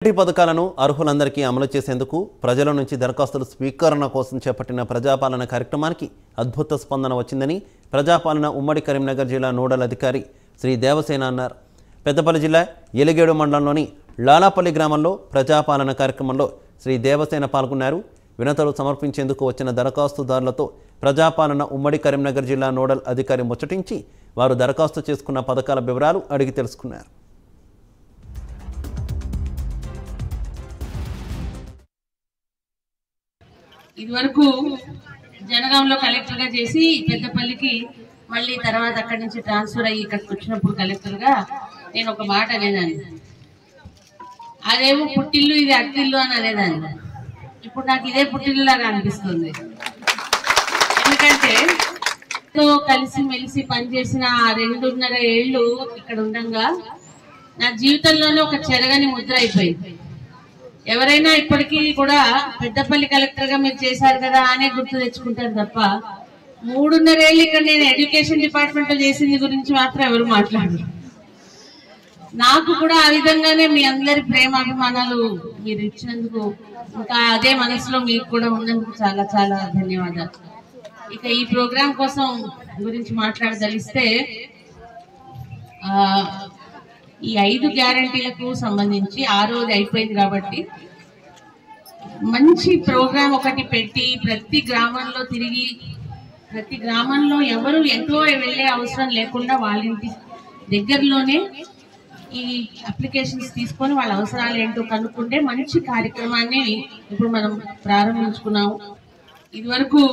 పథకాలను అర్హులందరికీ అమలు చేసేందుకు ప్రజల నుంచి దరఖాస్తుల స్వీకరణ కోసం చేపట్టిన ప్రజాపాలన కార్యక్రమానికి అద్భుత స్పందన వచ్చిందని ప్రజాపాలన ఉమ్మడి కరీంనగర్ జిల్లా నోడల్ అధికారి శ్రీ దేవసేన అన్నారు. పెద్దపల్లి జిల్లా ఎలిగేడు మండలంలోని లాలాపల్లి గ్రామంలో ప్రజాపాలన కార్యక్రమంలో శ్రీ దేవసేన పాల్గొన్నారు. వినతులు సమర్పించేందుకు వచ్చిన దరఖాస్తుదారులతో ప్రజాపాలన ఉమ్మడి కరీంనగర్ జిల్లా నోడల్ అధికారి ముచ్చటించి వారు దరఖాస్తు చేసుకున్న పథకాల వివరాలు అడిగి తెలుసుకున్నారు. ఇదివరకు జనగాంలో కలెక్టర్గా చేసి పెద్దపల్లికి మళ్ళీ తర్వాత అక్కడి నుంచి ట్రాన్స్ఫర్ అయ్యి ఇక్కడికి వచ్చినప్పుడు కలెక్టర్గా నేను ఒక మాట అనేదాన్ని. అదేమో పుట్టిల్లు ఇది అట్టిల్లు అని అనేదాన్ని. ఇప్పుడు నాకు ఇదే పుట్టిల్లులాగా అనిపిస్తుంది. ఎందుకంటే కలిసి మెలిసి పనిచేసిన 2.5 ఏళ్ళు ఇక్కడ ఉండగా నా జీవితంలోనే ఒక చెరగని ముద్ర అయిపోయింది. ఎవరైనా ఇప్పటికీ కూడా పెద్దపల్లి కలెక్టర్ గా మీరు చేశారు కదా అనే గుర్తు తెచ్చుకుంటారు తప్ప 3.5 ఏళ్ళు ఇక్కడ నేను ఎడ్యుకేషన్ డిపార్ట్మెంట్ లో చేసింది గురించి మాత్రం ఎవరు మాట్లాడరు. నాకు కూడా ఆ విధంగానే మీ అందరి ప్రేమ అభిమానాలు మీరు ఇచ్చినందుకు, ఇంకా అదే మనసులో మీకు కూడా ఉన్నందుకు చాలా చాలా ధన్యవాదాలు. ఇక ఈ ప్రోగ్రాం కోసం గురించి మాట్లాడదలిస్తే ఈ 5 గ్యారంటీలకు సంబంధించి ఆ రోజు అయిపోయింది కాబట్టి మంచి ప్రోగ్రాం ఒకటి పెట్టి ప్రతి గ్రామంలో తిరిగి ప్రతి గ్రామంలో ఎవరు ఎంతో వెళ్ళే అవసరం లేకుండా వాళ్ళ ఇంటి దగ్గరలోనే ఈ అప్లికేషన్స్ తీసుకొని వాళ్ళ అవసరాలు ఏంటో కనుక్కుంటే మంచి కార్యక్రమాన్ని ఇప్పుడు మనం ప్రారంభించుకున్నాము. ఇదివరకు